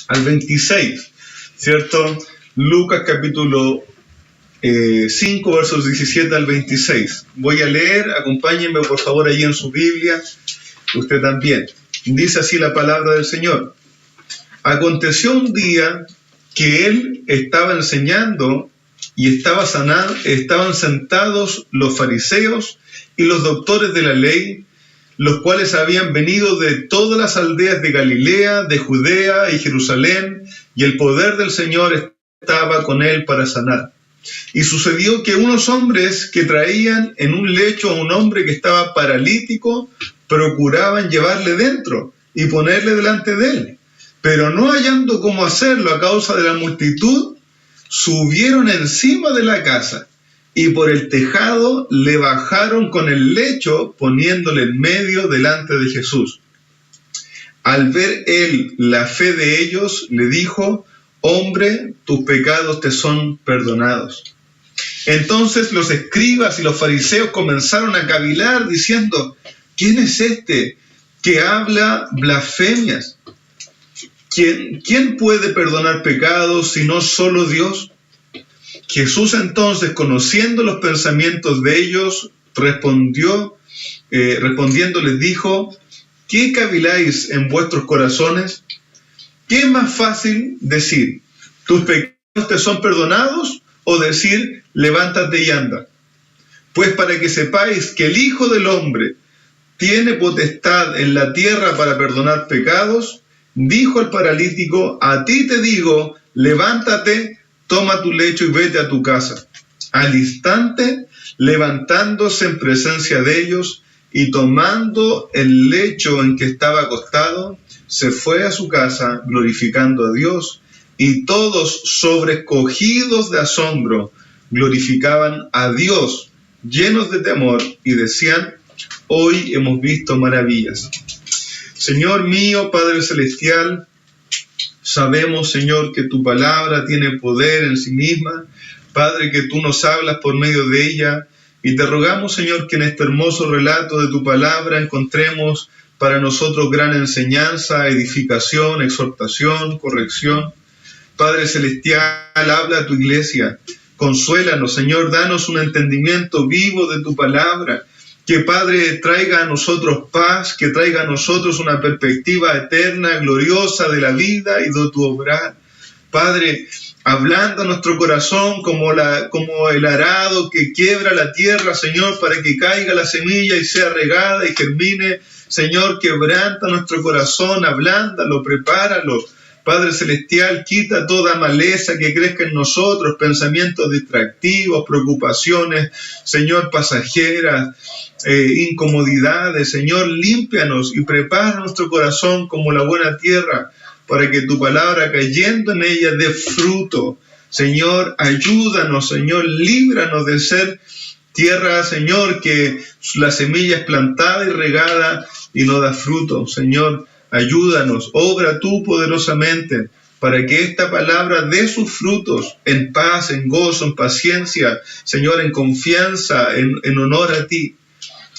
al 26, ¿cierto? Lucas capítulo 5, versos 17 al 26. Voy a leer, acompáñenme por favor allí en su Biblia, usted también. Dice así la palabra del Señor. Aconteció un día que él estaba enseñando y estaban sentados los fariseos y los doctores de la ley, los cuales habían venido de todas las aldeas de Galilea, de Judea y Jerusalén, y el poder del Señor estaba con él para sanar. Y sucedió que unos hombres que traían en un lecho a un hombre que estaba paralítico, procuraban llevarle dentro y ponerle delante de él. Pero no hallando cómo hacerlo a causa de la multitud, subieron encima de la casa y por el tejado le bajaron con el lecho, poniéndole en medio delante de Jesús. Al ver él la fe de ellos, le dijo: hombre, tus pecados te son perdonados. Entonces los escribas y los fariseos comenzaron a cavilar, diciendo: ¿quién es este que habla blasfemias? ¿Quién puede perdonar pecados sino solo Dios? Jesús entonces, conociendo los pensamientos de ellos, respondiendo les dijo: ¿qué caviláis en vuestros corazones? ¿Qué es más fácil decir: tus pecados te son perdonados? O decir: levántate y anda. Pues para que sepáis que el Hijo del Hombre tiene potestad en la tierra para perdonar pecados, dijo al paralítico: a ti te digo, levántate, toma tu lecho y vete a tu casa. Al instante, levantándose en presencia de ellos y tomando el lecho en que estaba acostado, se fue a su casa glorificando a Dios, y todos, sobrecogidos de asombro, glorificaban a Dios, llenos de temor, y decían: hoy hemos visto maravillas. Señor mío, Padre Celestial, sabemos, Señor, que tu palabra tiene poder en sí misma. Padre, que tú nos hablas por medio de ella, y te rogamos, Señor, que en este hermoso relato de tu palabra encontremos para nosotros gran enseñanza, edificación, exhortación, corrección. Padre Celestial, habla a tu iglesia, consuélanos, Señor, danos un entendimiento vivo de tu palabra, que Padre traiga a nosotros paz, que traiga a nosotros una perspectiva eterna, gloriosa de la vida y de tu obrar. Padre, ablanda nuestro corazón como el arado que quiebra la tierra, Señor, para que caiga la semilla y sea regada y germine. Señor, quebranta nuestro corazón, ablándalo, prepáralo. Padre Celestial, quita toda maleza que crezca en nosotros, pensamientos distractivos, preocupaciones, Señor, pasajeras, incomodidades. Señor, límpianos y prepara nuestro corazón como la buena tierra, para que tu palabra, cayendo en ella, dé fruto. Señor, ayúdanos, Señor, líbranos de ser tierra, Señor, que la semilla es plantada y regada y no da fruto. Señor, ayúdanos, obra tú poderosamente, para que esta palabra dé sus frutos en paz, en gozo, en paciencia, Señor, en confianza, en honor a ti.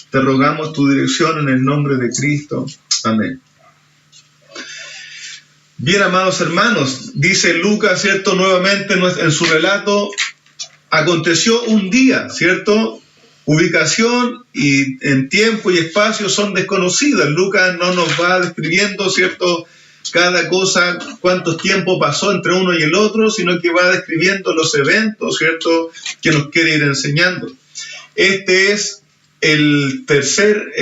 Te rogamos tu dirección en el nombre de Cristo. Amén. Bien, amados hermanos, dice Lucas, ¿cierto? Nuevamente en su relato, aconteció un día, ¿cierto? Ubicación y en tiempo y espacio son desconocidas. Lucas no nos va describiendo, ¿cierto?, cada cosa, cuánto tiempo pasó entre uno y el otro, sino que va describiendo los eventos, ¿cierto?, que nos quiere ir enseñando. Este es el tercer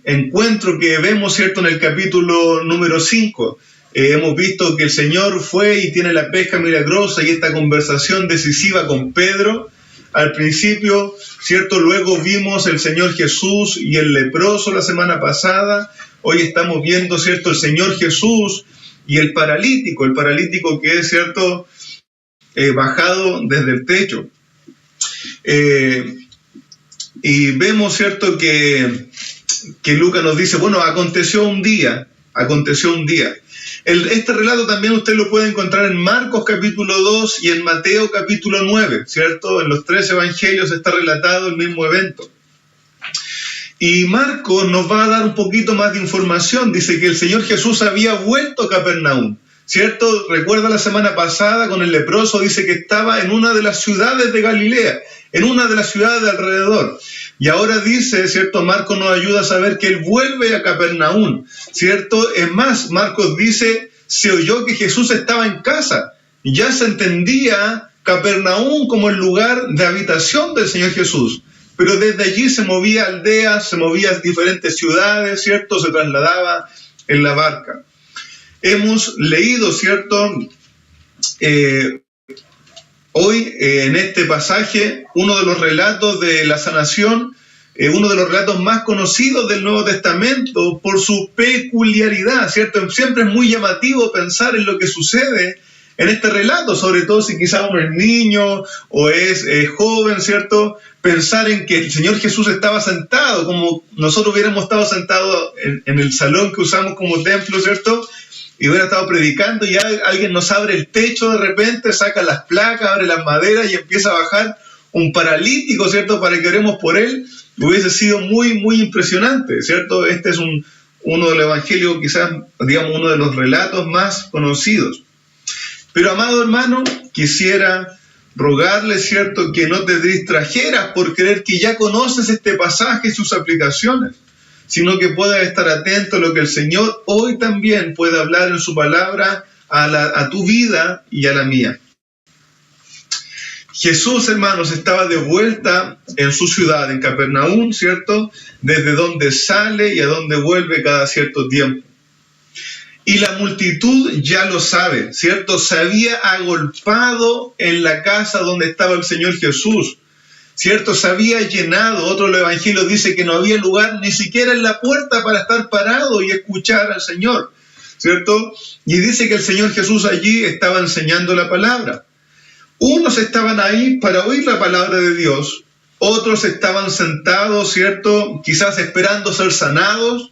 encuentro que vemos, ¿cierto?, en el capítulo número 5. Hemos visto que el Señor fue y tiene la pesca milagrosa y esta conversación decisiva con Pedro. Al principio, ¿cierto? Luego vimos el Señor Jesús y el leproso la semana pasada. Hoy estamos viendo, ¿cierto?, el Señor Jesús y el paralítico que es, ¿cierto?, bajado desde el techo. Y vemos, ¿cierto?, que Lucas nos dice, bueno, aconteció un día. Este relato también usted lo puede encontrar en Marcos capítulo 2 y en Mateo capítulo 9, ¿cierto? En los 3 evangelios está relatado el mismo evento. Y Marcos nos va a dar un poquito más de información. Dice que el Señor Jesús había vuelto a Capernaum, ¿cierto? Recuerda la semana pasada con el leproso, dice que estaba en una de las ciudades de Galilea, en una de las ciudades de alrededor. Y ahora dice, ¿cierto? Marcos nos ayuda a saber que él vuelve a Capernaum, ¿cierto? Es más, Marcos dice, se oyó que Jesús estaba en casa. Ya se entendía Capernaum como el lugar de habitación del Señor Jesús. Pero desde allí se movía a aldeas, se movía a diferentes ciudades, ¿cierto? Se trasladaba en la barca. Hemos leído, ¿cierto? Hoy, en este pasaje, uno de los relatos de la sanación, uno de los relatos más conocidos del Nuevo Testamento por su peculiaridad, ¿cierto? Siempre es muy llamativo pensar en lo que sucede en este relato, sobre todo si quizá uno es niño o es joven, ¿cierto? Pensar en que el Señor Jesús estaba sentado, como nosotros hubiéramos estado sentados en el salón que usamos como templo, ¿cierto? Y hubiera estado predicando y alguien nos abre el techo de repente, saca las placas, abre las maderas y empieza a bajar un paralítico, ¿cierto? Para que oremos por él. Hubiese sido muy, muy impresionante, ¿cierto? Este es uno del Evangelio, quizás, digamos, uno de los relatos más conocidos. Pero, amado hermano, quisiera rogarle, ¿cierto?, que no te distrajeras por creer que ya conoces este pasaje y sus aplicaciones, sino que puedas estar atento a lo que el Señor hoy también puede hablar en su palabra a tu vida y a la mía. Jesús, hermanos, estaba de vuelta en su ciudad, en Capernaum, ¿cierto?, desde donde sale y a donde vuelve cada cierto tiempo. Y la multitud ya lo sabe, ¿cierto? Se había agolpado en la casa donde estaba el Señor Jesús, ¿cierto? Se había llenado. Otro de los evangelios dice que no había lugar ni siquiera en la puerta para estar parado y escuchar al Señor, ¿cierto? Y dice que el Señor Jesús allí estaba enseñando la palabra. Unos estaban ahí para oír la palabra de Dios, otros estaban sentados, ¿cierto? Quizás esperando ser sanados,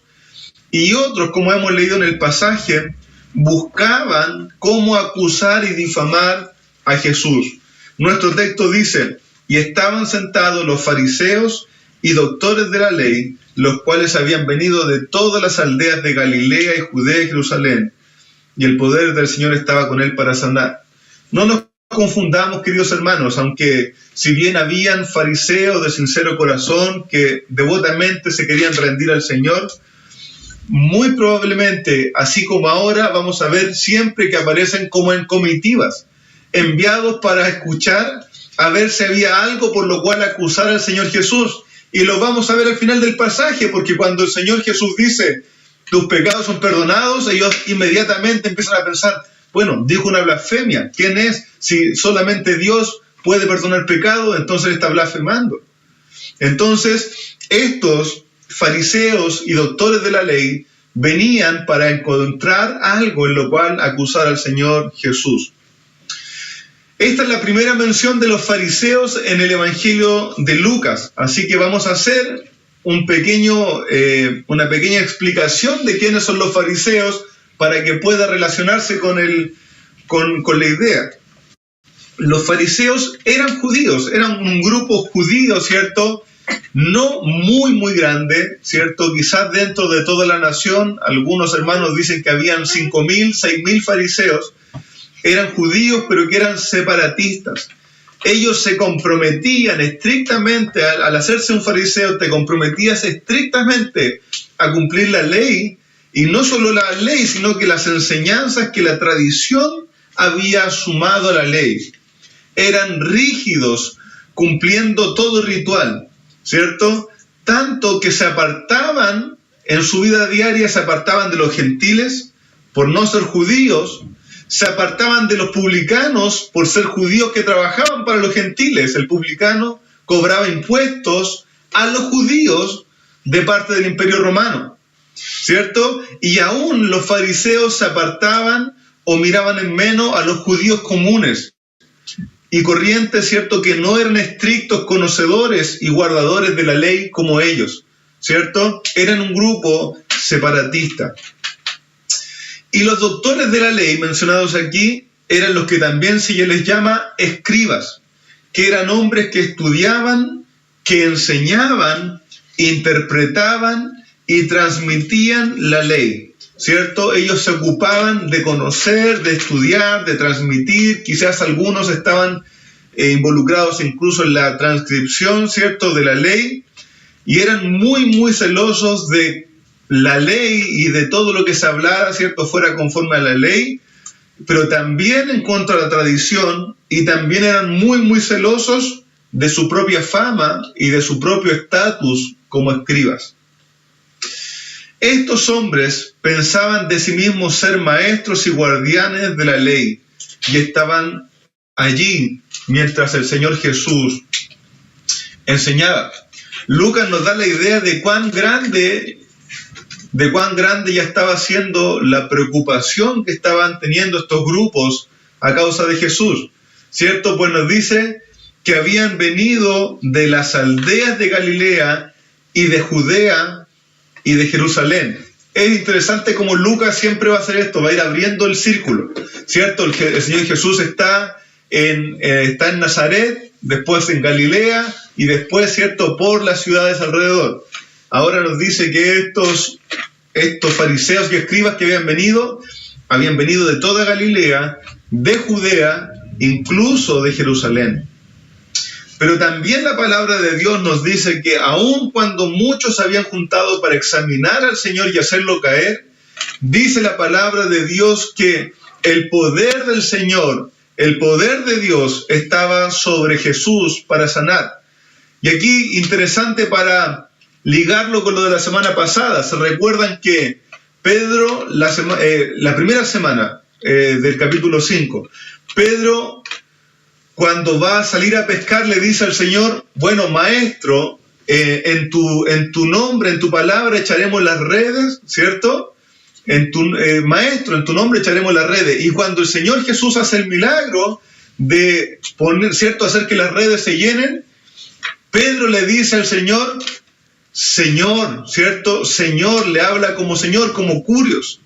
y otros, como hemos leído en el pasaje, buscaban cómo acusar y difamar a Jesús. Nuestro texto dice, y estaban sentados los fariseos y doctores de la ley, los cuales habían venido de todas las aldeas de Galilea y Judea y Jerusalén, y el poder del Señor estaba con él para sanar. No nos confundamos, queridos hermanos, aunque si bien habían fariseos de sincero corazón que devotamente se querían rendir al Señor, muy probablemente, así como ahora, vamos a ver siempre que aparecen como en comitivas, enviados para escuchar, a ver si había algo por lo cual acusar al Señor Jesús. Y lo vamos a ver al final del pasaje, porque cuando el Señor Jesús dice, tus pecados son perdonados, ellos inmediatamente empiezan a pensar, bueno, dijo una blasfemia. ¿Quién es? Si solamente Dios puede perdonar pecado, entonces está blasfemando. Entonces, estos fariseos y doctores de la ley venían para encontrar algo en lo cual acusar al Señor Jesús. Esta es la primera mención de los fariseos en el Evangelio de Lucas, así que vamos a hacer una pequeña explicación de quiénes son los fariseos para que pueda relacionarse con la idea. Los fariseos eran judíos, eran un grupo judío, ¿cierto?, no muy grande, ¿cierto? Quizás dentro de toda la nación, algunos hermanos dicen que habían 5.000, 6.000 fariseos, eran judíos pero que eran separatistas. Ellos se comprometían estrictamente, al hacerse un fariseo, te comprometías estrictamente a cumplir la ley, y no solo la ley, sino que las enseñanzas que la tradición había sumado a la ley. Eran rígidos, cumpliendo todo ritual, ¿cierto? Tanto que se apartaban en su vida diaria, se apartaban de los gentiles por no ser judíos, se apartaban de los publicanos por ser judíos que trabajaban para los gentiles. El publicano cobraba impuestos a los judíos de parte del Imperio Romano, ¿cierto? Y aún los fariseos se apartaban o miraban en menos a los judíos comunes y corrientes, ¿cierto?, que no eran estrictos conocedores y guardadores de la ley como ellos, ¿cierto? Eran un grupo separatista. Y los doctores de la ley mencionados aquí eran los que también se les llama escribas, que eran hombres que estudiaban, que enseñaban, interpretaban y transmitían la ley, ¿cierto? Ellos se ocupaban de conocer, de estudiar, de transmitir. Quizás algunos estaban involucrados incluso en la transcripción, ¿cierto?, de la ley, y eran muy, muy celosos de la ley y de todo lo que se hablara, ¿cierto?, fuera conforme a la ley, pero también en contra de la tradición, y también eran muy, muy celosos de su propia fama y de su propio estatus como escribas. Estos hombres pensaban de sí mismos ser maestros y guardianes de la ley, y estaban allí mientras el Señor Jesús enseñaba. Lucas nos da la idea de cuán grande ya estaba siendo la preocupación que estaban teniendo estos grupos a causa de Jesús, ¿cierto? Pues nos dice que habían venido de las aldeas de Galilea y de Judea y de Jerusalén. Es interesante cómo Lucas siempre va a hacer esto, va a ir abriendo el círculo, ¿cierto? El Señor Jesús está en Nazaret, después en Galilea y después, ¿cierto?, por las ciudades alrededor. Ahora nos dice que estos fariseos y escribas que habían venido de toda Galilea, de Judea, incluso de Jerusalén. Pero también la palabra de Dios nos dice que aun cuando muchos se habían juntado para examinar al Señor y hacerlo caer, dice la palabra de Dios que el poder del Señor, el poder de Dios estaba sobre Jesús para sanar. Y aquí, interesante para ligarlo con lo de la semana pasada, se recuerdan que Pedro, la primera semana del capítulo 5, Pedro, cuando va a salir a pescar, le dice al Señor: bueno, maestro, en tu nombre, en tu palabra echaremos las redes, ¿cierto? Maestro, en tu nombre echaremos las redes. Y cuando el Señor Jesús hace el milagro de poner, ¿cierto?, hacer que las redes se llenen, Pedro le dice al Señor: Señor, ¿cierto? Señor, le habla como Señor, como curios.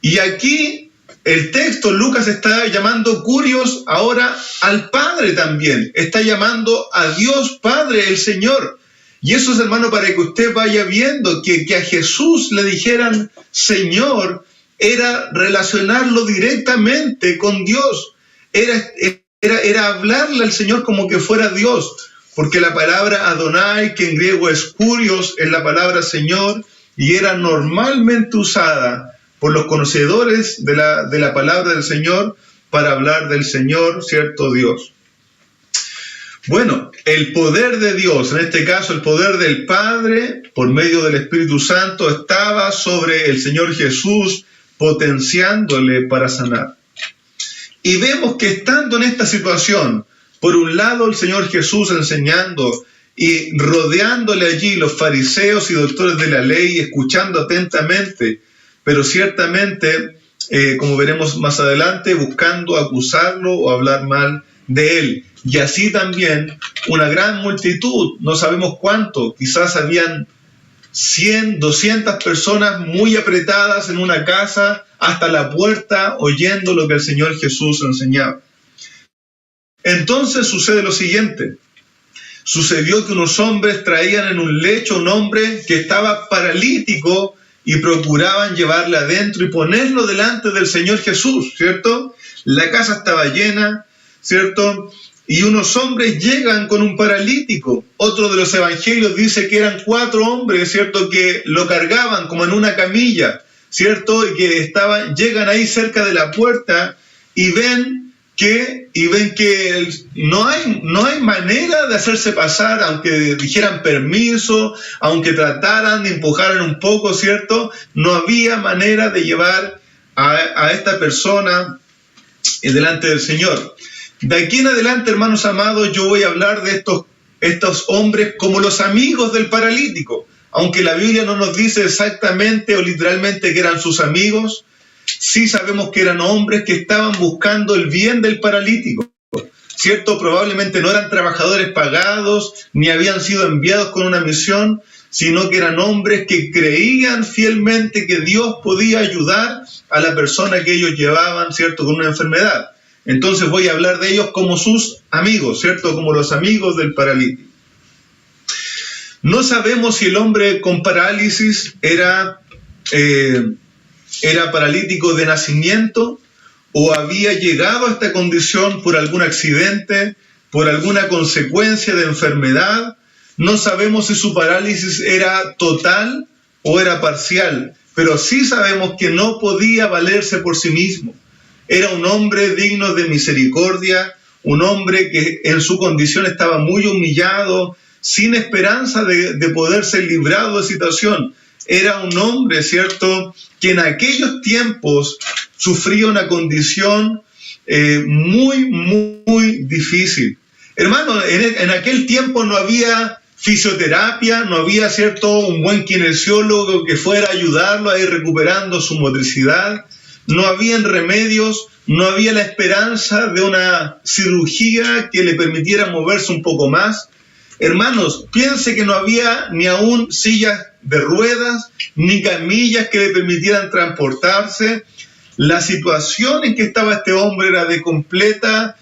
Y aquí el texto, Lucas está llamando curios ahora al Padre también. Está llamando a Dios Padre, el Señor. Y eso es, hermano, para que usted vaya viendo que a Jesús le dijeran Señor era relacionarlo directamente con Dios. Era hablarle al Señor como que fuera Dios. Porque la palabra Adonai, que en griego es curios, es la palabra Señor, y era normalmente usada por los conocedores de la palabra del Señor para hablar del Señor, cierto Dios. Bueno, el poder de Dios, en este caso el poder del Padre, por medio del Espíritu Santo, estaba sobre el Señor Jesús, potenciándole para sanar. Y vemos que estando en esta situación, por un lado el Señor Jesús enseñando y rodeándole allí los fariseos y doctores de la ley, escuchando atentamente, pero ciertamente, como veremos más adelante, buscando acusarlo o hablar mal de él. Y así también una gran multitud, no sabemos cuánto, quizás habían 100, 200 personas muy apretadas en una casa hasta la puerta oyendo lo que el Señor Jesús enseñaba. Entonces sucede lo siguiente. Sucedió que unos hombres traían en un lecho a un hombre que estaba paralítico y procuraban llevarle adentro y ponerlo delante del Señor Jesús, ¿cierto? La casa estaba llena, ¿cierto? Y unos hombres llegan con un paralítico. Otro de los evangelios dice que eran 4 hombres, ¿cierto?, que lo cargaban como en una camilla, ¿cierto? Y que llegan ahí cerca de la puerta y ven que no hay manera de hacerse pasar, aunque dijeran permiso, aunque trataran de empujaran un poco, ¿cierto? No había manera de llevar a esta persona delante del Señor. De aquí en adelante, hermanos amados, yo voy a hablar de estos hombres como los amigos del paralítico, aunque la Biblia no nos dice exactamente o literalmente que eran sus amigos. Sí sabemos que eran hombres que estaban buscando el bien del paralítico, ¿cierto? Probablemente no eran trabajadores pagados, ni habían sido enviados con una misión, sino que eran hombres que creían fielmente que Dios podía ayudar a la persona que ellos llevaban, ¿cierto?, con una enfermedad. Entonces voy a hablar de ellos como sus amigos, ¿cierto?, como los amigos del paralítico. No sabemos si el hombre con parálisis era era paralítico de nacimiento o había llegado a esta condición por algún accidente, por alguna consecuencia de enfermedad. No sabemos si su parálisis era total o era parcial, pero sí sabemos que no podía valerse por sí mismo. Era un hombre digno de misericordia, un hombre que en su condición estaba muy humillado, sin esperanza de poder ser librado de situación. Era un hombre, ¿cierto?, que en aquellos tiempos sufría una condición muy difícil. Hermano, en aquel tiempo no había fisioterapia, no había, ¿cierto?, un buen kinesiólogo que fuera a ayudarlo a ir recuperando su motricidad. No habían remedios, no había la esperanza de una cirugía que le permitiera moverse un poco más. Hermanos, piense que no había ni aún sillas de ruedas, ni camillas que le permitieran transportarse. La situación en que estaba este hombre era de completa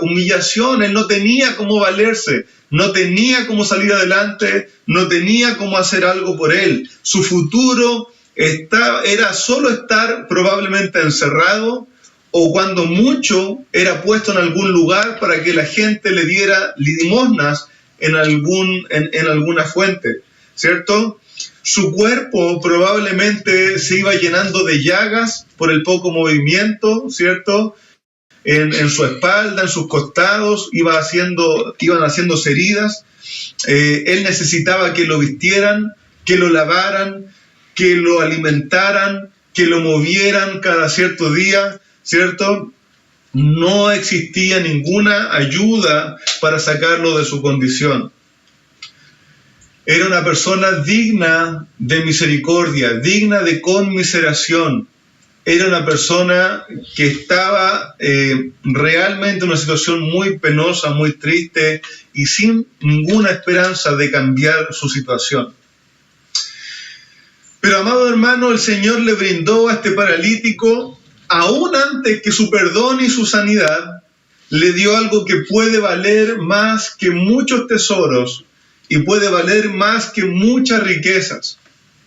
humillación. Él no tenía cómo valerse, no tenía cómo salir adelante, no tenía cómo hacer algo por él. Su futuro era solo estar probablemente encerrado, o cuando mucho era puesto en algún lugar para que la gente le diera limosnas en alguna fuente, ¿cierto? Su cuerpo probablemente se iba llenando de llagas por el poco movimiento, ¿cierto? En su espalda, en sus costados, iban haciéndose heridas. Él necesitaba que lo vistieran, que lo lavaran, que lo alimentaran, que lo movieran cada cierto día, ¿cierto? No existía ninguna ayuda para sacarlo de su condición. Era una persona digna de misericordia, digna de conmiseración. Era una persona que estaba realmente en una situación muy penosa, muy triste y sin ninguna esperanza de cambiar su situación. Pero, amado hermano, el Señor le brindó a este paralítico, aún antes que su perdón y su sanidad, le dio algo que puede valer más que muchos tesoros y puede valer más que muchas riquezas.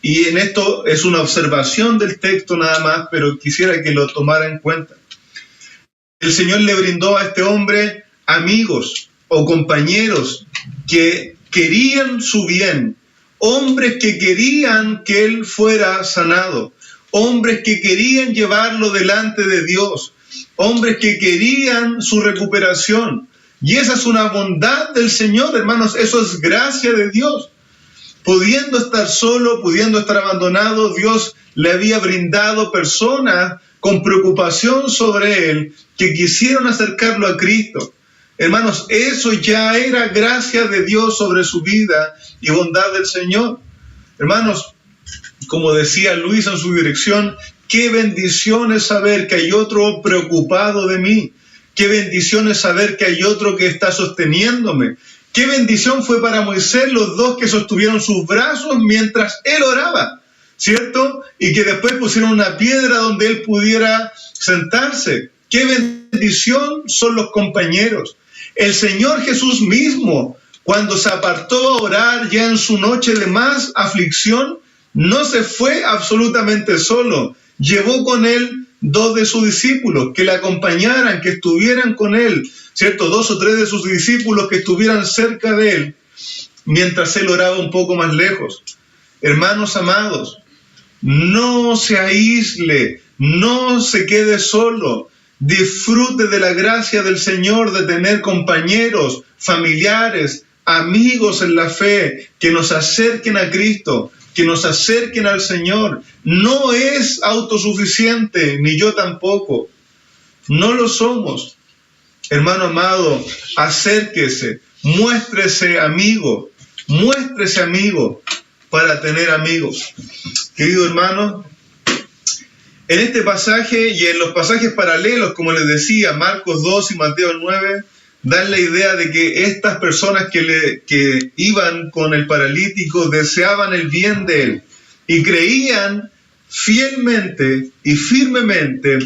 Y en esto es una observación del texto nada más, pero quisiera que lo tomara en cuenta. El Señor le brindó a este hombre amigos o compañeros que querían su bien, hombres que querían que él fuera sanado, hombres que querían llevarlo delante de Dios, hombres que querían su recuperación. Y esa es una bondad del Señor, hermanos, eso es gracia de Dios. Pudiendo estar solo, pudiendo estar abandonado, Dios le había brindado personas con preocupación sobre él que quisieron acercarlo a Cristo. Hermanos, eso ya era gracia de Dios sobre su vida y bondad del Señor. Hermanos, como decía Luis en su dirección, qué bendición es saber que hay otro preocupado de mí. Qué bendición es saber que hay otro que está sosteniéndome. Qué bendición fue para Moisés los dos que sostuvieron sus brazos mientras él oraba, ¿cierto? Y que después pusieron una piedra donde él pudiera sentarse. Qué bendición son los compañeros. El Señor Jesús mismo, cuando se apartó a orar ya en su noche de más aflicción, no se fue absolutamente solo. Llevó con él 2 de sus discípulos que le acompañaran, que estuvieran con él, ¿cierto? 2 o 3 de sus discípulos que estuvieran cerca de él mientras él oraba un poco más lejos. Hermanos amados, no se aísle, no se quede solo. Disfrute de la gracia del Señor de tener compañeros, familiares, amigos en la fe que nos acerquen a Cristo, que nos acerquen al Señor. No es autosuficiente, ni yo tampoco. No lo somos. Hermano amado, acérquese, muéstrese amigo para tener amigos. Querido hermano, en este pasaje y en los pasajes paralelos, como les decía, Marcos 2 y Mateo 9, dan la idea de que estas personas que iban con el paralítico deseaban el bien de él y creían fielmente y firmemente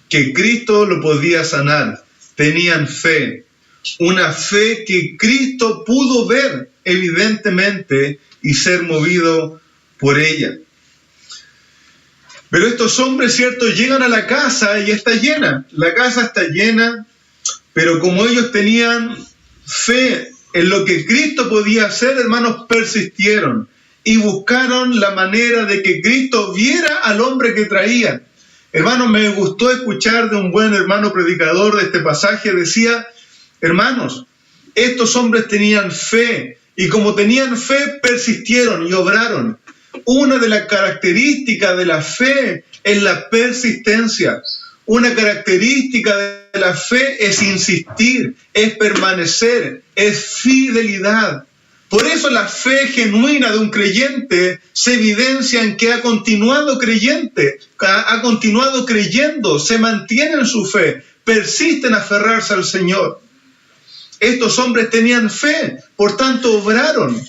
que Cristo lo podía sanar. Tenían fe, una fe que Cristo pudo ver evidentemente y ser movido por ella. Pero estos hombres, ¿cierto?, llegan a la casa y está llena. La casa está llena, pero como ellos tenían fe en lo que Cristo podía hacer, hermanos, persistieron y buscaron la manera de que Cristo viera al hombre que traían. Hermanos, me gustó escuchar de un buen hermano predicador de este pasaje, decía, hermanos, estos hombres tenían fe, y como tenían fe, persistieron y obraron. Una de las características de la fe es la persistencia. Una característica de la fe es insistir, es permanecer, es fidelidad. Por eso la fe genuina de un creyente se evidencia en que ha continuado creyente, ha continuado creyendo, se mantiene en su fe, persiste en aferrarse al Señor. Estos hombres tenían fe, por tanto obraron.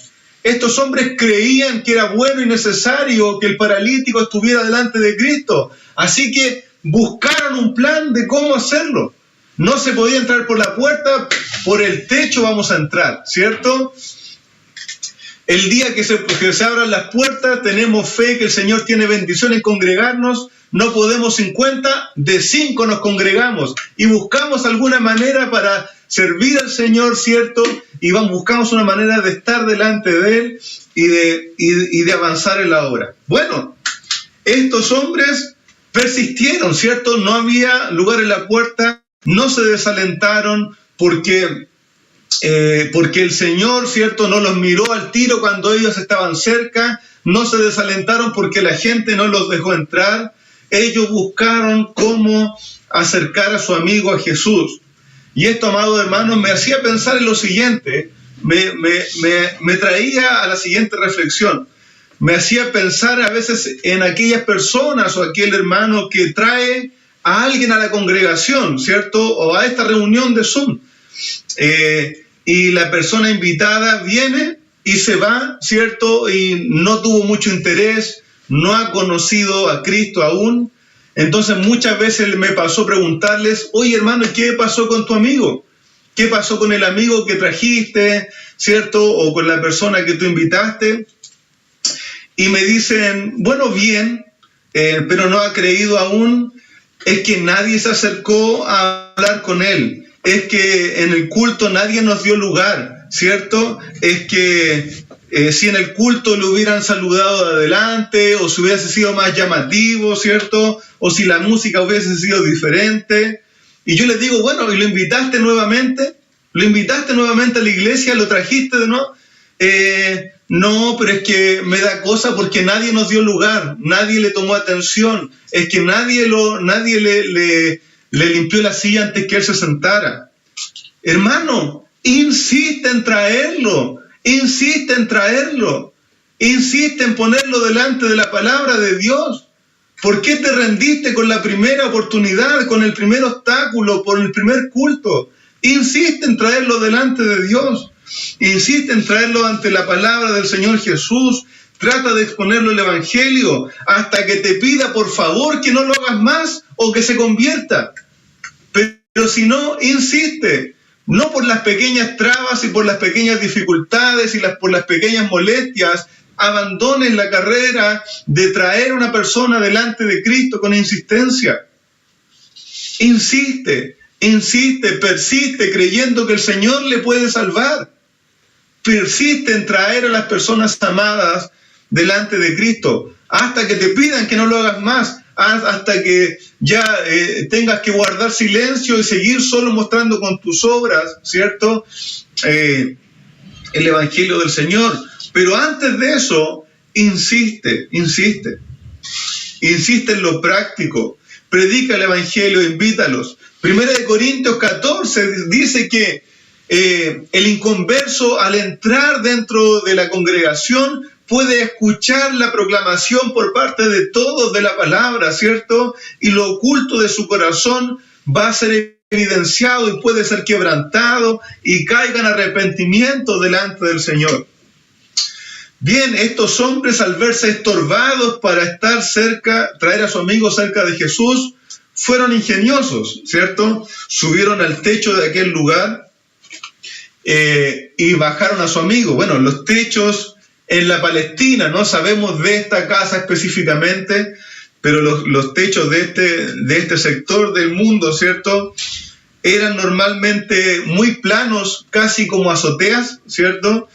Estos hombres creían que era bueno y necesario que el paralítico estuviera delante de Cristo. Así que buscaron un plan de cómo hacerlo. No se podía entrar por la puerta, por el techo vamos a entrar, ¿cierto? El día que se abran las puertas, tenemos fe que el Señor tiene bendición en congregarnos. No podemos 50, de 5 nos congregamos y buscamos alguna manera para servir al Señor, ¿cierto? Y buscamos una manera de estar delante de Él y de avanzar en la obra. Bueno, estos hombres persistieron, ¿cierto? No había lugar en la puerta, no se desalentaron porque el Señor, ¿cierto?, no los miró al tiro cuando ellos estaban cerca, no se desalentaron porque la gente no los dejó entrar. Ellos buscaron cómo acercar a su amigo a Jesús. Y esto, amados hermanos, me hacía pensar en lo siguiente, me traía a la siguiente reflexión. Me hacía pensar a veces en aquellas personas o aquel hermano que trae a alguien a la congregación, ¿cierto?, o a esta reunión de Zoom. Y la persona invitada viene y se va, ¿cierto?, y no tuvo mucho interés, no ha conocido a Cristo aún. Entonces muchas veces me pasó preguntarles, oye hermano, ¿qué pasó con tu amigo? ¿Qué pasó con el amigo que trajiste, ¿cierto?, o con la persona que tú invitaste? Y me dicen, bueno, bien, pero no ha creído aún. Es que nadie se acercó a hablar con él. Es que en el culto nadie nos dio lugar, ¿cierto? Es que si en el culto lo hubieran saludado de adelante, o si hubiese sido más llamativo, ¿cierto? O si la música hubiese sido diferente. Y yo les digo, bueno, ¿y lo invitaste nuevamente? ¿Lo invitaste nuevamente a la iglesia? ¿Lo trajiste de nuevo? No, pero es que me da cosa porque nadie nos dio lugar, nadie le tomó atención, es que nadie le limpió la silla antes que él se sentara. Hermano, insiste en traerlo, insiste en traerlo, insiste en ponerlo delante de la palabra de Dios. ¿Por qué te rendiste con la primera oportunidad, con el primer obstáculo, por el primer culto? Insiste en traerlo delante de Dios. Insiste en traerlo ante la palabra del Señor Jesús. Trata de exponerlo el Evangelio hasta que te pida por favor que no lo hagas más o que se convierta. Pero si no, insiste. No por las pequeñas trabas y por las pequeñas dificultades y por las pequeñas molestias, abandones la carrera de traer a una persona delante de Cristo con insistencia. Insiste, persiste creyendo que el Señor le puede salvar. Persiste en traer a las personas amadas delante de Cristo hasta que te pidan que no lo hagas más, hasta que ya tengas que guardar silencio y seguir solo mostrando con tus obras, ¿cierto?, el Evangelio del Señor. Pero antes de eso, insiste en lo práctico, predica el Evangelio, invítalos. 1 Corintios 14 dice que el inconverso, al entrar dentro de la congregación, puede escuchar la proclamación por parte de todos de la palabra, ¿cierto? Y lo oculto de su corazón va a ser evidenciado y puede ser quebrantado y caiga en arrepentimiento delante del Señor. Bien, estos hombres, al verse estorbados para estar cerca, traer a su amigo cerca de Jesús, fueron ingeniosos, ¿cierto? Subieron al techo de aquel lugar y bajaron a su amigo. Bueno, los techos en la Palestina, no sabemos de esta casa específicamente, pero los techos de este sector del mundo, ¿cierto?, eran normalmente muy planos, casi como azoteas, ¿cierto?,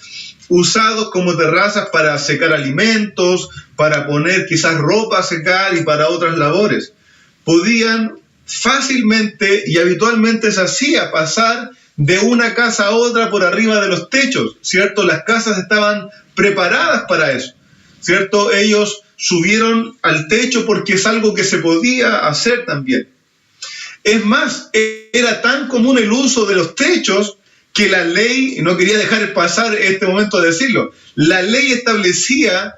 usados como terrazas para secar alimentos, para poner quizás ropa a secar y para otras labores. Podían fácilmente y habitualmente se hacía pasar de una casa a otra por arriba de los techos, ¿cierto? Las casas estaban preparadas para eso, ¿cierto? Ellos subieron al techo porque es algo que se podía hacer también. Es más, era tan común el uso de los techos que la ley, y no quería dejar pasar este momento de decirlo, la ley establecía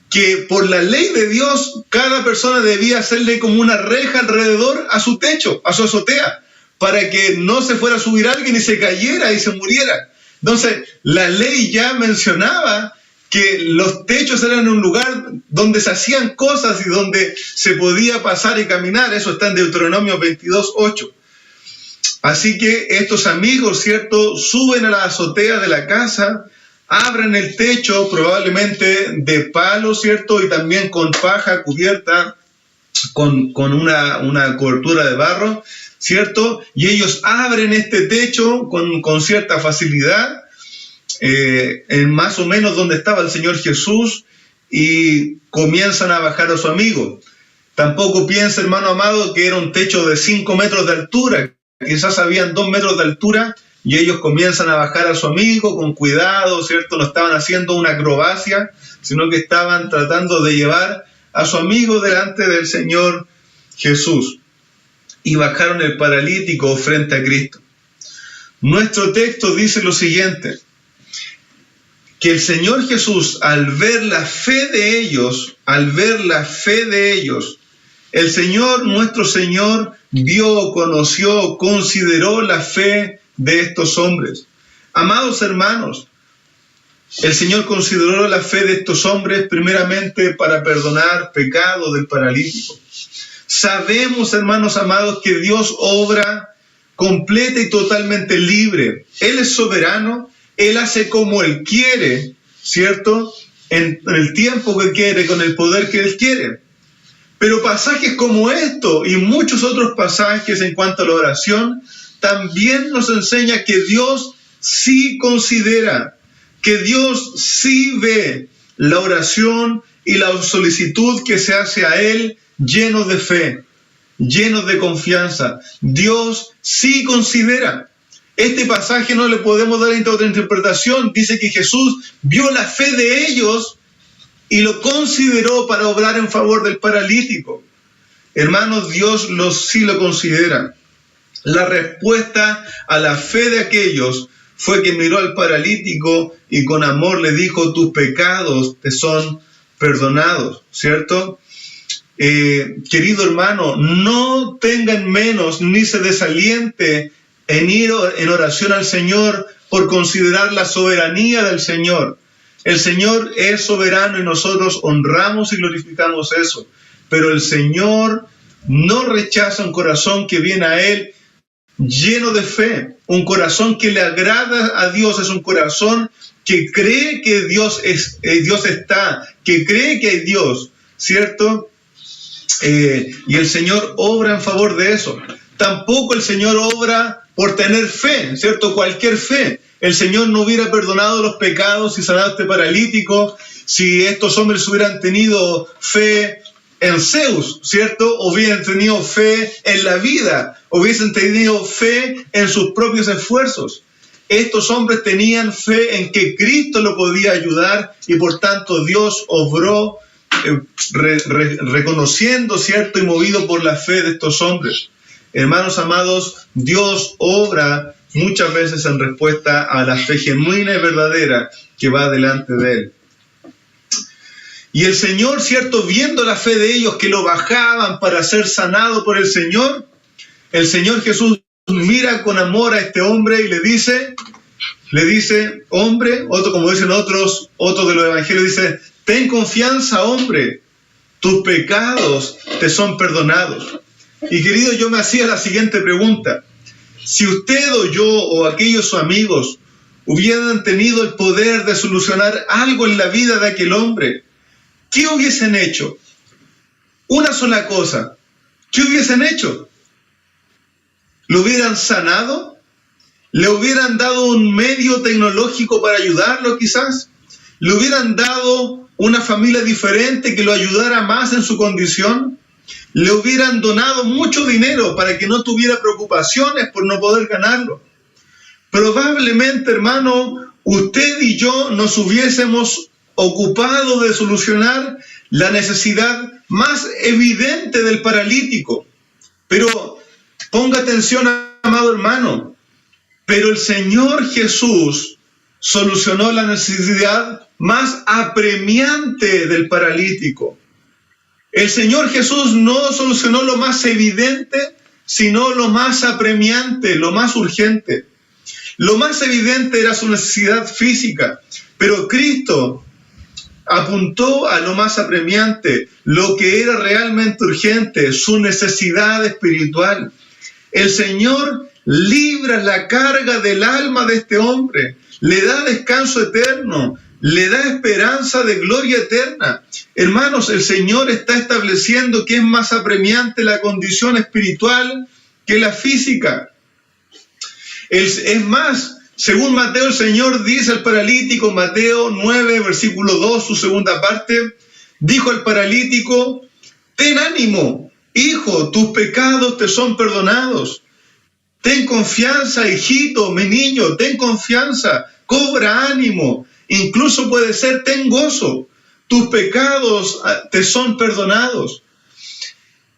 que por la ley de Dios cada persona debía hacerle como una reja alrededor a su techo, a su azotea, para que no se fuera a subir alguien y se cayera y se muriera. Entonces, la ley ya mencionaba que los techos eran un lugar donde se hacían cosas y donde se podía pasar y caminar. Eso está en Deuteronomio 22:8. Así que estos amigos, ¿cierto?, suben a la azotea de la casa, abren el techo, probablemente de palo, ¿cierto?, y también con paja cubierta, con una cobertura de barro, ¿cierto? Y ellos abren este techo con cierta facilidad, en más o menos donde estaba el Señor Jesús, y comienzan a bajar a su amigo. Tampoco piensa, hermano amado, que era un techo de 5 metros de altura. Quizás habían 2 metros de altura y ellos comienzan a bajar a su amigo con cuidado, ¿cierto? No estaban haciendo una acrobacia, sino que estaban tratando de llevar a su amigo delante del Señor Jesús. Y bajaron el paralítico frente a Cristo. Nuestro texto dice lo siguiente, que el Señor Jesús, al ver la fe de ellos, el Señor, nuestro Señor, vio, conoció, consideró la fe de estos hombres. Amados hermanos, el Señor consideró la fe de estos hombres primeramente para perdonar pecado del paralítico. Sabemos, hermanos amados, que Dios obra completa y totalmente libre. Él es soberano, Él hace como Él quiere, ¿cierto? En el tiempo que quiere, con el poder que Él quiere. Pero pasajes como esto y muchos otros pasajes en cuanto a la oración también nos enseña que Dios sí considera, que Dios sí ve la oración y la solicitud que se hace a Él llenos de fe, llenos de confianza. Dios sí considera. Este pasaje no le podemos dar otra interpretación. Dice que Jesús vio la fe de ellos y lo consideró para obrar en favor del paralítico. Hermanos, Dios sí lo considera. La respuesta a la fe de aquellos fue que miró al paralítico y con amor le dijo, tus pecados te son perdonados, ¿cierto? Querido hermano, no tengan menos ni se desaliente en ir en oración al Señor por considerar la soberanía del Señor. El Señor es soberano y nosotros honramos y glorificamos eso. Pero el Señor no rechaza un corazón que viene a Él lleno de fe. Un corazón que le agrada a Dios es un corazón que cree que Dios está, que cree que hay Dios, ¿cierto? Y el Señor obra en favor de eso. Tampoco el Señor obra por tener fe, ¿cierto? Cualquier fe. El Señor no hubiera perdonado los pecados y sanado a este paralítico si estos hombres hubieran tenido fe en Zeus, ¿cierto? Hubieran tenido fe en la vida, hubiesen tenido fe en sus propios esfuerzos. Estos hombres tenían fe en que Cristo lo podía ayudar y por tanto Dios obró reconociendo, ¿cierto? Y movido por la fe de estos hombres. Hermanos amados, Dios obra muchas veces en respuesta a la fe genuina y verdadera que va delante de Él. Y el Señor, ¿cierto? Viendo la fe de ellos que lo bajaban para ser sanado por el Señor Jesús mira con amor a este hombre y le dice, hombre, otro como dicen otros de los evangelios, dice, ten confianza, hombre, tus pecados te son perdonados. Y querido, yo me hacía la siguiente pregunta. Si usted o yo o aquellos amigos hubieran tenido el poder de solucionar algo en la vida de aquel hombre, ¿qué hubiesen hecho? una sola cosa. ¿Qué hubiesen hecho? ¿Lo hubieran sanado? ¿Le hubieran dado un medio tecnológico para ayudarlo quizás? ¿Le hubieran dado una familia diferente que lo ayudara más en su condición? ¿Le hubieran donado mucho dinero para que no tuviera preocupaciones por no poder ganarlo? Probablemente, hermano, usted y yo nos hubiésemos ocupado de solucionar la necesidad más evidente del paralítico. Pero ponga atención, amado hermano, pero el Señor Jesús solucionó la necesidad más apremiante del paralítico. El Señor Jesús no solucionó lo más evidente, sino lo más apremiante, lo más urgente. Lo más evidente era su necesidad física, pero Cristo apuntó a lo más apremiante, lo que era realmente urgente, su necesidad espiritual. El Señor libra la carga del alma de este hombre, le da descanso eterno, le da esperanza de gloria eterna. Hermanos, el Señor está estableciendo que es más apremiante la condición espiritual que la física. Es más, según Mateo, el Señor dice al paralítico, Mateo 9, versículo 2, su segunda parte, dijo al paralítico: ten ánimo, hijo, tus pecados te son perdonados. Ten confianza, hijito, mi niño, ten confianza, cobra ánimo. Incluso puede ser, ten gozo, tus pecados te son perdonados.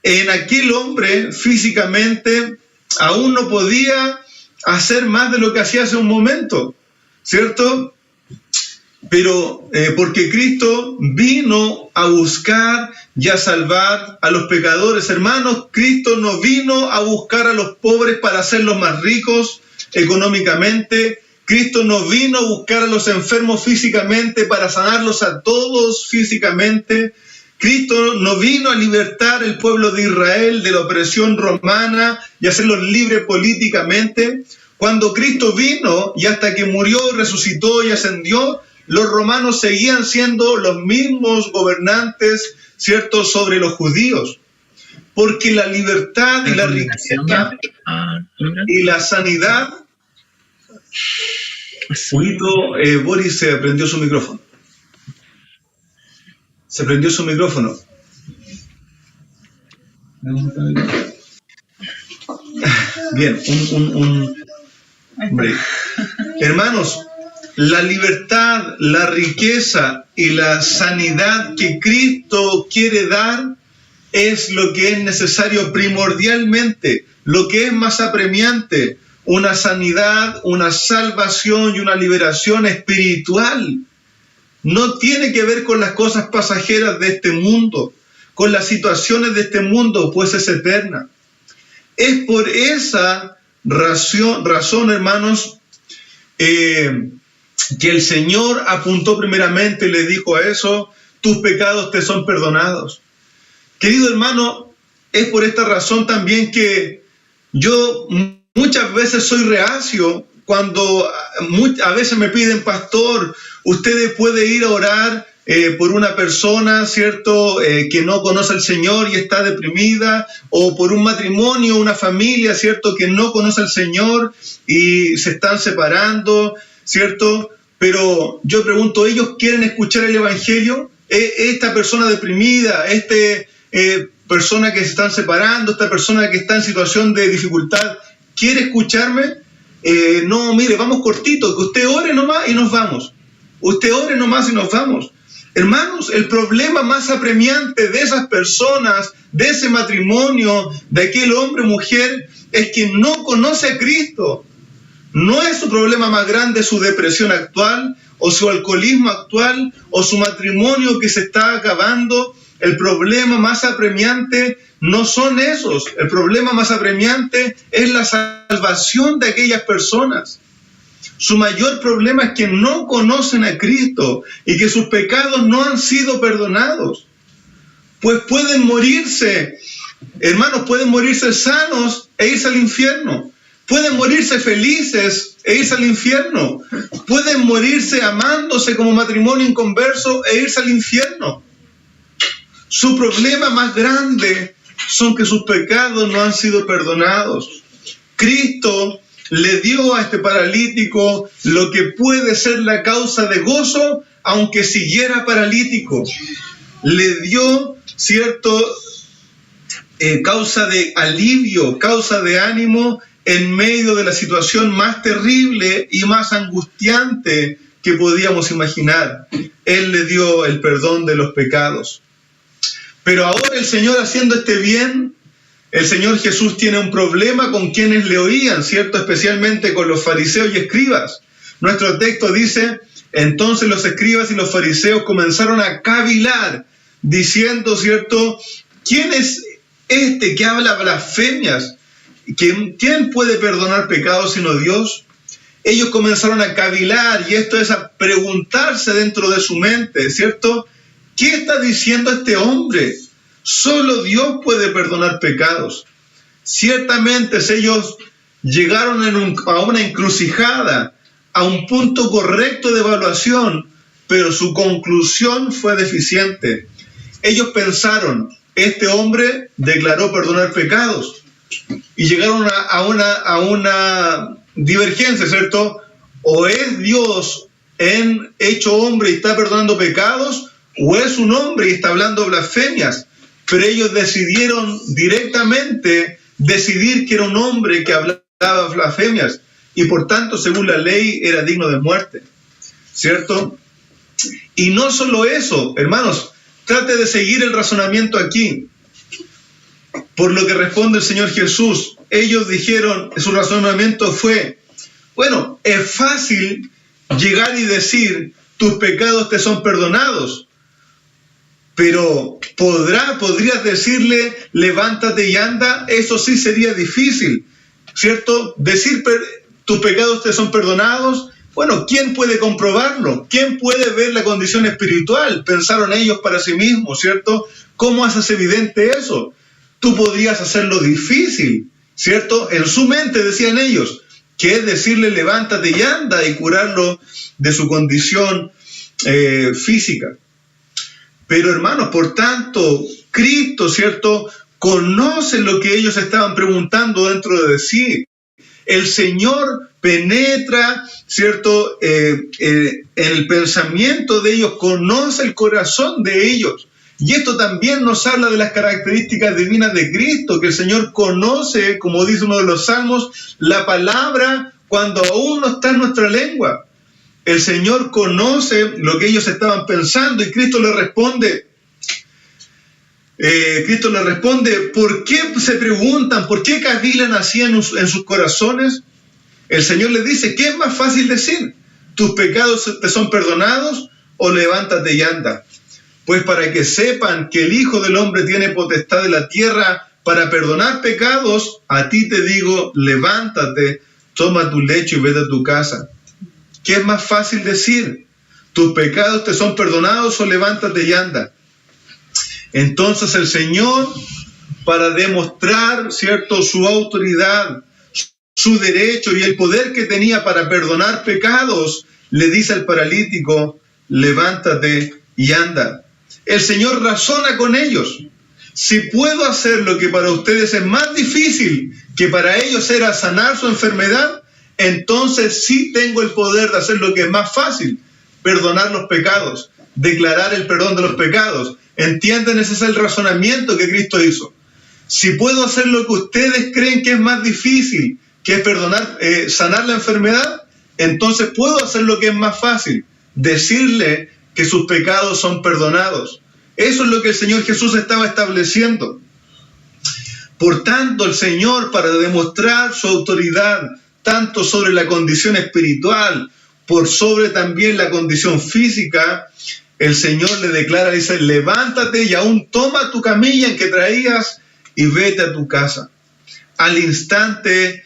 En aquel hombre, físicamente, aún no podía hacer más de lo que hacía hace un momento, ¿cierto? Pero porque Cristo vino a buscar y a salvar a los pecadores. Hermanos, Cristo no vino a buscar a los pobres para hacerlos más ricos económicamente. Cristo no vino a buscar a los enfermos físicamente para sanarlos a todos físicamente. Cristo no vino a libertar el pueblo de Israel de la opresión romana y hacerlos libres políticamente. Cuando Cristo vino y hasta que murió, resucitó y ascendió, los romanos seguían siendo los mismos gobernantes, ¿cierto?, sobre los judíos. Porque la libertad y la riqueza y la sanidad... Boris se prendió su micrófono. Se prendió su micrófono. Bien, un break. Hermanos, la libertad, la riqueza y la sanidad que Cristo quiere dar es lo que es necesario primordialmente, lo que es más apremiante, una sanidad, una salvación y una liberación espiritual. No tiene que ver con las cosas pasajeras de este mundo, con las situaciones de este mundo, pues es eterna. Es por esa razón, hermanos, que el Señor apuntó primeramente y le dijo a eso: tus pecados te son perdonados. Querido hermano, es por esta razón también que yo muchas veces soy reacio cuando a veces me piden: pastor, usted puede ir a orar por una persona, ¿cierto?, que no conoce al Señor y está deprimida, o por un matrimonio, una familia, ¿cierto?, que no conoce al Señor y se están separando, ¿cierto? Pero yo pregunto, ¿ellos quieren escuchar el Evangelio? Esta persona deprimida, persona que se están separando, esta persona que está en situación de dificultad, ¿quiere escucharme? No, mire, vamos cortito, que usted ore nomás y nos vamos. Usted ore nomás y nos vamos. Hermanos, el problema más apremiante de esas personas, de ese matrimonio, de aquel hombre o mujer, es que no conoce a Cristo. No es su problema más grande su depresión actual, o su alcoholismo actual, o su matrimonio que se está acabando. El problema más apremiante no son esos. El problema más apremiante es la salvación de aquellas personas. Su mayor problema es que no conocen a Cristo y que sus pecados no han sido perdonados. Pues pueden morirse, hermanos, pueden morirse sanos e irse al infierno. Pueden morirse felices e irse al infierno. Pueden morirse amándose como matrimonio inconverso e irse al infierno. Su problema más grande son que sus pecados no han sido perdonados. Cristo le dio a este paralítico lo que puede ser la causa de gozo, aunque siguiera paralítico. Le dio, causa de alivio, causa de ánimo en medio de la situación más terrible y más angustiante que podíamos imaginar. Él le dio el perdón de los pecados. Pero ahora el Señor, haciendo este bien, el Señor Jesús tiene un problema con quienes le oían, ¿cierto? Especialmente con los fariseos y escribas. Nuestro texto dice: entonces los escribas y los fariseos comenzaron a cavilar, diciendo, ¿cierto? ¿Quién es este que habla blasfemias? ¿Quién puede perdonar pecados sino Dios? Ellos comenzaron a cavilar, y esto es a preguntarse dentro de su mente, ¿cierto? ¿Qué está diciendo este hombre? Solo Dios puede perdonar pecados. Ciertamente ellos llegaron a una encrucijada, a un punto correcto de evaluación, pero su conclusión fue deficiente. Ellos pensaron: este hombre declaró perdonar pecados, y llegaron a una divergencia, ¿cierto? O es Dios hecho hombre y está perdonando pecados, o es un hombre y está hablando blasfemias. Pero ellos decidieron directamente que era un hombre que hablaba blasfemias, y por tanto, según la ley, era digno de muerte, ¿cierto? Y no solo eso, hermanos, trate de seguir el razonamiento aquí. Por lo que responde el Señor Jesús, ellos dijeron, su razonamiento fue: bueno, es fácil llegar y decir, tus pecados te son perdonados, pero ¿podrías decirle, levántate y anda? Eso sí sería difícil, ¿cierto? Decir, tus pecados te son perdonados. Bueno, ¿quién puede comprobarlo? ¿Quién puede ver la condición espiritual? Pensaron ellos para sí mismos, ¿cierto? ¿Cómo haces evidente eso? Tú podrías hacerlo difícil, ¿cierto? En su mente decían ellos, que es decirle levántate y anda, y curarlo de su condición física. Pero hermanos, por tanto, Cristo, ¿cierto?, conoce lo que ellos estaban preguntando dentro de sí. El Señor penetra, ¿cierto?, en el pensamiento de ellos, conoce el corazón de ellos. Y esto también nos habla de las características divinas de Cristo, que el Señor conoce, como dice uno de los salmos, la palabra cuando aún no está en nuestra lengua. El Señor conoce lo que ellos estaban pensando, y Cristo le responde. ¿Por qué se preguntan? ¿Por qué cavilan así en sus corazones? El Señor les dice: ¿qué es más fácil decir? ¿Tus pecados te son perdonados? ¿O levántate y anda? Pues para que sepan que el Hijo del Hombre tiene potestad de la tierra para perdonar pecados, a ti te digo, levántate, toma tu lecho y vete a tu casa. ¿Qué es más fácil decir? ¿Tus pecados te son perdonados? ¿O levántate y anda? Entonces el Señor, para demostrar, ¿cierto?, su autoridad, su derecho y el poder que tenía para perdonar pecados, le dice al paralítico: levántate y anda. El Señor razona con ellos. Si puedo hacer lo que para ustedes es más difícil, que para ellos era sanar su enfermedad, entonces sí tengo el poder de hacer lo que es más fácil: perdonar los pecados, declarar el perdón de los pecados. ¿Entienden? Ese es el razonamiento que Cristo hizo. Si puedo hacer lo que ustedes creen que es más difícil, que es sanar la enfermedad, entonces puedo hacer lo que es más fácil: decirle que sus pecados son perdonados. Eso es lo que el Señor Jesús estaba estableciendo. Por tanto, el Señor, para demostrar su autoridad, tanto sobre la condición espiritual, por sobre también la condición física, el Señor le declara, dice: levántate y aún toma tu camilla en que traías y vete a tu casa. Al instante,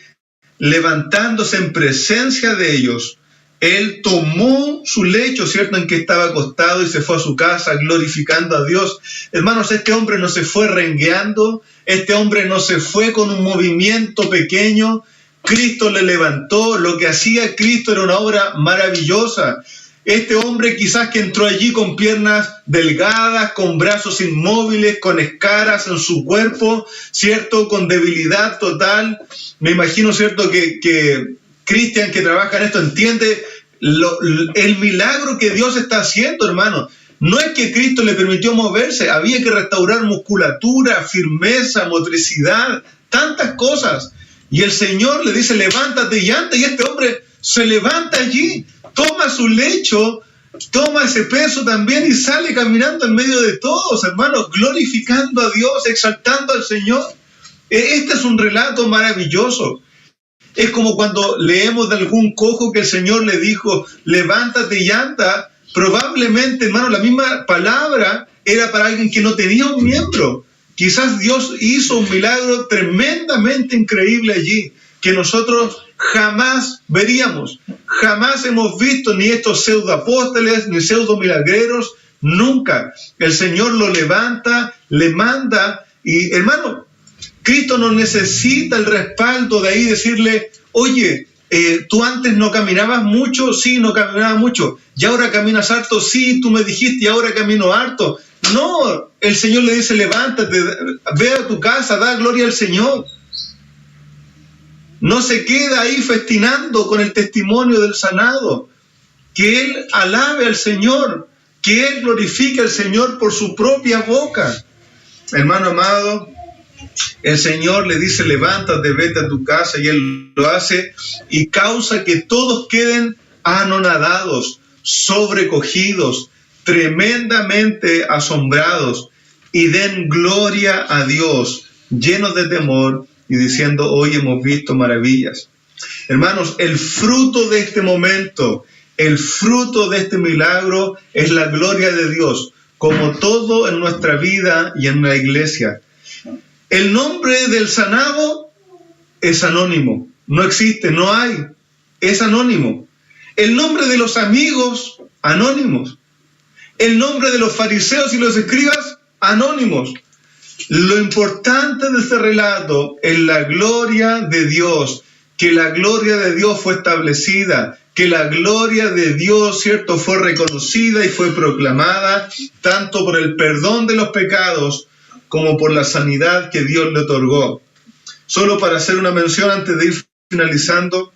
levantándose en presencia de ellos, Él tomó su lecho, ¿cierto?, en que estaba acostado, y se fue a su casa glorificando a Dios. Hermanos, este hombre no se fue rengueando, este hombre no se fue con un movimiento pequeño. Cristo le levantó. Lo que hacía Cristo era una obra maravillosa. Este hombre quizás que entró allí con piernas delgadas, con brazos inmóviles, con escaras en su cuerpo, ¿cierto? Con debilidad total. Me imagino, ¿cierto? Que Cristian, que trabaja en esto, entiende el milagro que Dios está haciendo, hermano. No es que Cristo le permitió moverse, había que restaurar musculatura, firmeza, motricidad, tantas cosas. Y el Señor le dice, levántate y anda, y este hombre se levanta allí, toma su lecho, toma ese peso también y sale caminando en medio de todos, hermanos, glorificando a Dios, exaltando al Señor. Este es un relato maravilloso. Es como cuando leemos de algún cojo que el Señor le dijo, levántate y anda. Probablemente, hermano, la misma palabra era para alguien que no tenía un miembro. Quizás Dios hizo un milagro tremendamente increíble allí, que nosotros jamás veríamos. Jamás hemos visto ni estos pseudoapóstoles, ni pseudo milagreros, nunca. El Señor lo levanta, le manda, y hermano, Cristo no necesita el respaldo de ahí decirle, oye, tú antes no caminabas mucho, sí, no caminabas mucho, y ahora caminas harto, sí, tú me dijiste, y ahora camino harto. No, el Señor le dice, levántate, ve a tu casa, da gloria al Señor. No se queda ahí festinando con el testimonio del sanado. Que él alabe al Señor, que él glorifique al Señor por su propia boca. Hermano amado, el Señor le dice, levántate, vete a tu casa, y él lo hace y causa que todos queden anonadados, sobrecogidos, tremendamente asombrados, y den gloria a Dios, llenos de temor, y diciendo, hoy hemos visto maravillas. Hermanos, el fruto de este momento, el fruto de este milagro es la gloria de Dios, como todo en nuestra vida y en la iglesia. El nombre del sanado es anónimo, no existe, no hay, es anónimo. El nombre de los amigos, anónimos. El nombre de los fariseos y los escribas, anónimos. Lo importante de este relato es la gloria de Dios, que la gloria de Dios fue establecida, que la gloria de Dios, ¿cierto?, fue reconocida y fue proclamada, tanto por el perdón de los pecados como por la sanidad que Dios le otorgó. Solo para hacer una mención antes de ir finalizando,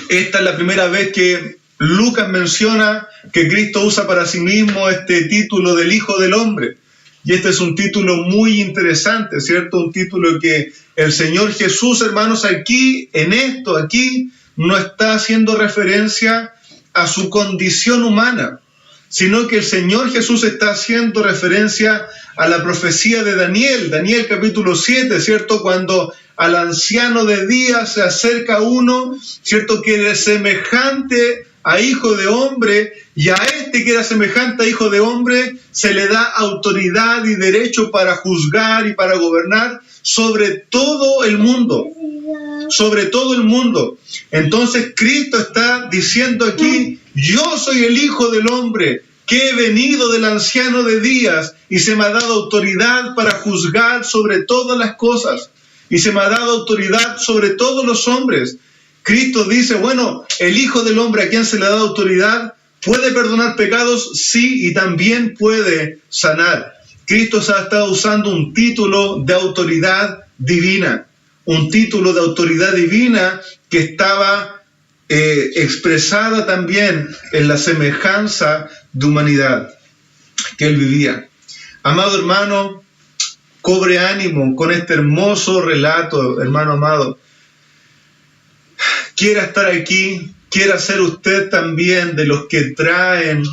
esta es la primera vez que Lucas menciona que Cristo usa para sí mismo este título del Hijo del Hombre. Y este es un título muy interesante, ¿cierto? Un título que el Señor Jesús, hermanos, aquí, no está haciendo referencia a su condición humana, sino que el Señor Jesús está haciendo referencia a la profecía de Daniel, Daniel capítulo 7, ¿cierto? Cuando al anciano de días se acerca uno, ¿cierto?, que es semejante a hijo de hombre, y a este que era semejante a hijo de hombre se le da autoridad y derecho para juzgar y para gobernar sobre todo el mundo, sobre todo el mundo. Entonces Cristo está diciendo aquí, yo soy el Hijo del Hombre, que he venido del anciano de días, y se me ha dado autoridad para juzgar sobre todas las cosas, y se me ha dado autoridad sobre todos los hombres. Cristo dice, bueno, el Hijo del Hombre, a quien se le ha dado autoridad, puede perdonar pecados, sí, y también puede sanar. Cristo se ha estado usando un título de autoridad divina, un título de autoridad divina que estaba expresada también en la semejanza de humanidad que él vivía. Amado hermano, cobre ánimo con este hermoso relato, hermano amado. Quiera estar aquí, quiera ser usted también de los que traen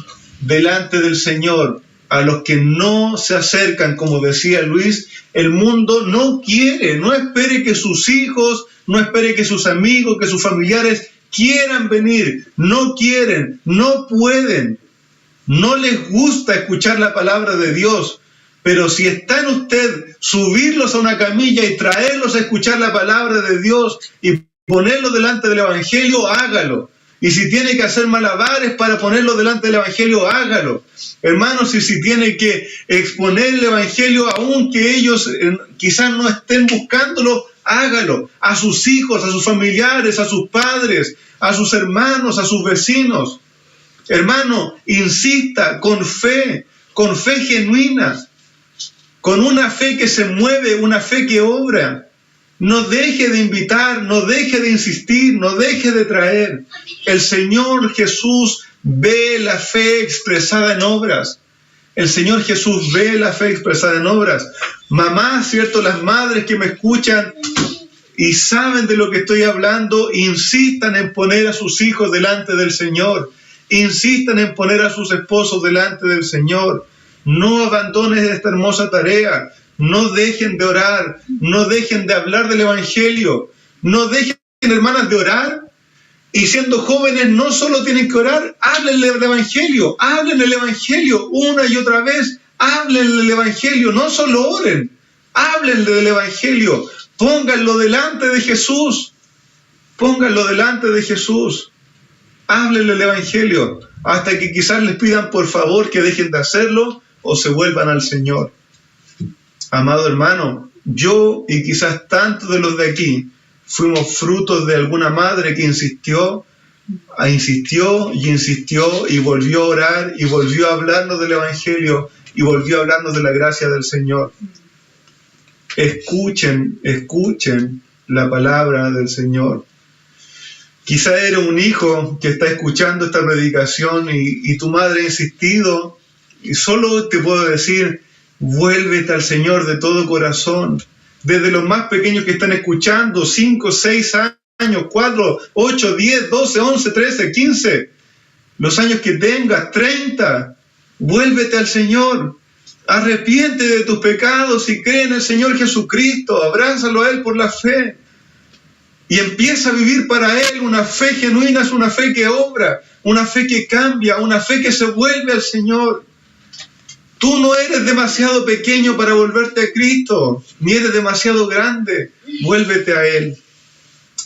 delante del Señor a los que no se acercan, como decía Luis. El mundo no quiere, no espere que sus hijos, no espere que sus amigos, que sus familiares quieran venir, no quieren, no pueden, no les gusta escuchar la palabra de Dios. Pero si está en usted subirlos a una camilla y traerlos a escuchar la palabra de Dios y ponerlo delante del Evangelio, hágalo. Y si tiene que hacer malabares para ponerlo delante del Evangelio, hágalo. Hermanos, y si tiene que exponer el Evangelio, aunque ellos quizás no estén buscándolo, hágalo. A sus hijos, a sus familiares, a sus padres, a sus hermanos, a sus vecinos. Hermano, insista con fe genuina, con una fe que se mueve, una fe que obra. No deje de invitar, no deje de insistir, no deje de traer. El Señor Jesús ve la fe expresada en obras. El Señor Jesús ve la fe expresada en obras. Mamás, ¿cierto? Las madres que me escuchan y saben de lo que estoy hablando, insistan en poner a sus hijos delante del Señor. Insistan en poner a sus esposos delante del Señor. No abandonen esta hermosa tarea. No dejen de orar. No dejen de hablar del Evangelio. No dejen, hermanas, de orar. Y siendo jóvenes, no solo tienen que orar, háblenle del Evangelio. Hablen del Evangelio una y otra vez. Hablen del Evangelio. No solo oren. Háblenle del Evangelio. Pónganlo delante de Jesús. Pónganlo delante de Jesús. Háblenle del Evangelio. Hasta que quizás les pidan por favor que dejen de hacerlo o se vuelvan al Señor. Amado hermano, yo y quizás tantos de los de aquí fuimos frutos de alguna madre que insistió y volvió a orar y volvió a hablarnos del Evangelio y volvió a hablarnos de la gracia del Señor. Escuchen la palabra del Señor. Quizá eres un hijo que está escuchando esta predicación y tu madre ha insistido, y solo te puedo decir, vuélvete al Señor de todo corazón. Desde los más pequeños que están escuchando, 5, 6 años, 4, 8, 10, 12, 11, 13, 15, los años que tengas, 30, vuélvete al Señor. Arrepiente de tus pecados y cree en el Señor Jesucristo. Abrázalo a Él por la fe. Y empieza a vivir para Él. Una fe genuina es una fe que obra, una fe que cambia, una fe que se vuelve al Señor. Tú no eres demasiado pequeño para volverte a Cristo, ni eres demasiado grande. Vuélvete a Él.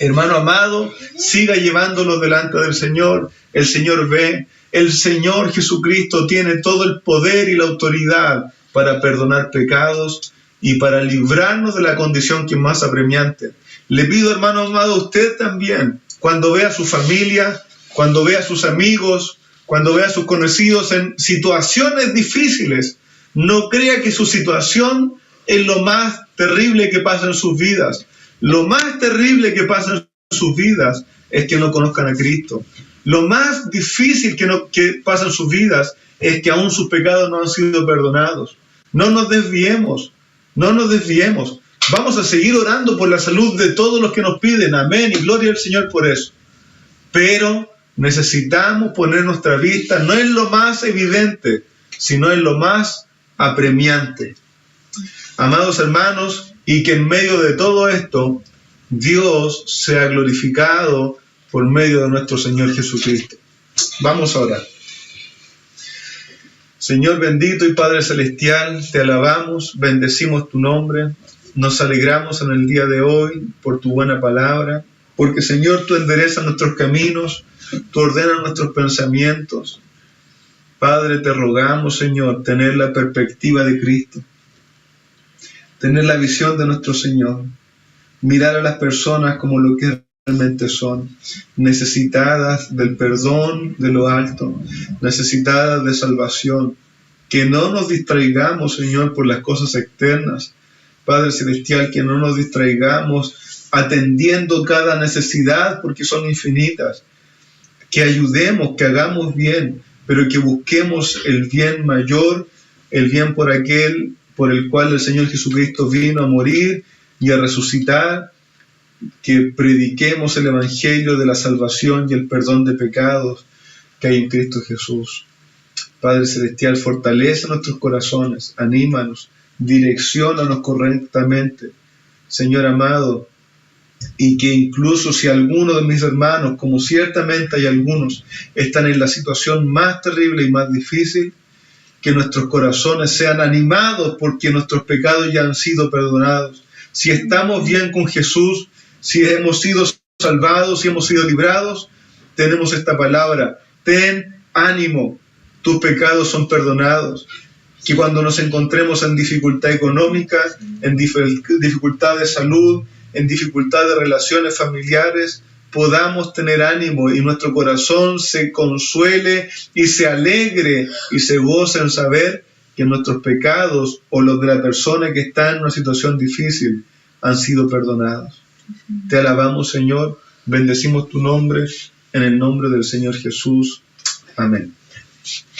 Hermano amado, siga llevándolo delante del Señor. El Señor ve. El Señor Jesucristo tiene todo el poder y la autoridad para perdonar pecados y para librarnos de la condición que es más apremiante. Le pido, hermano amado, a usted también, cuando vea a su familia, cuando vea a sus amigos, cuando vea a sus conocidos en situaciones difíciles, no crea que su situación es lo más terrible que pasa en sus vidas. Lo más terrible que pasa en sus vidas es que no conozcan a Cristo. Lo más difícil que pasa en sus vidas es que aún sus pecados no han sido perdonados. No nos desviemos. Vamos a seguir orando por la salud de todos los que nos piden. Amén. Y gloria al Señor por eso. Pero necesitamos poner nuestra vista no en lo más evidente, sino en lo más apremiante. Amados hermanos, y que en medio de todo esto, Dios sea glorificado por medio de nuestro Señor Jesucristo. Vamos a orar. Señor bendito y Padre celestial, te alabamos, bendecimos tu nombre, nos alegramos en el día de hoy por tu buena palabra, porque Señor, tú enderezas nuestros caminos, tú ordenas nuestros pensamientos. Padre, te rogamos, Señor, tener la perspectiva de Cristo, tener la visión de nuestro Señor, mirar a las personas como lo que realmente son, necesitadas del perdón de lo alto, necesitadas de salvación. Que no nos distraigamos, Señor, por las cosas externas. Padre celestial, que no nos distraigamos atendiendo cada necesidad porque son infinitas. Que ayudemos, que hagamos bien, pero que busquemos el bien mayor, el bien por aquel por el cual el Señor Jesucristo vino a morir y a resucitar. Que prediquemos el Evangelio de la salvación y el perdón de pecados que hay en Cristo Jesús. Padre celestial, fortalece nuestros corazones, anímanos, direcciónanos correctamente, Señor amado, y que incluso si alguno de mis hermanos, como ciertamente hay algunos, están en la situación más terrible y más difícil, que nuestros corazones sean animados porque nuestros pecados ya han sido perdonados. Si estamos bien con Jesús, si hemos sido salvados, si hemos sido librados, tenemos esta palabra: ten ánimo, tus pecados son perdonados. Que cuando nos encontremos en dificultad económica, en dificultad de salud, en dificultad de relaciones familiares, podamos tener ánimo y nuestro corazón se consuele y se alegre y se goce en saber que nuestros pecados o los de la persona que está en una situación difícil han sido perdonados. Te alabamos, Señor, bendecimos tu nombre, en el nombre del Señor Jesús. Amén.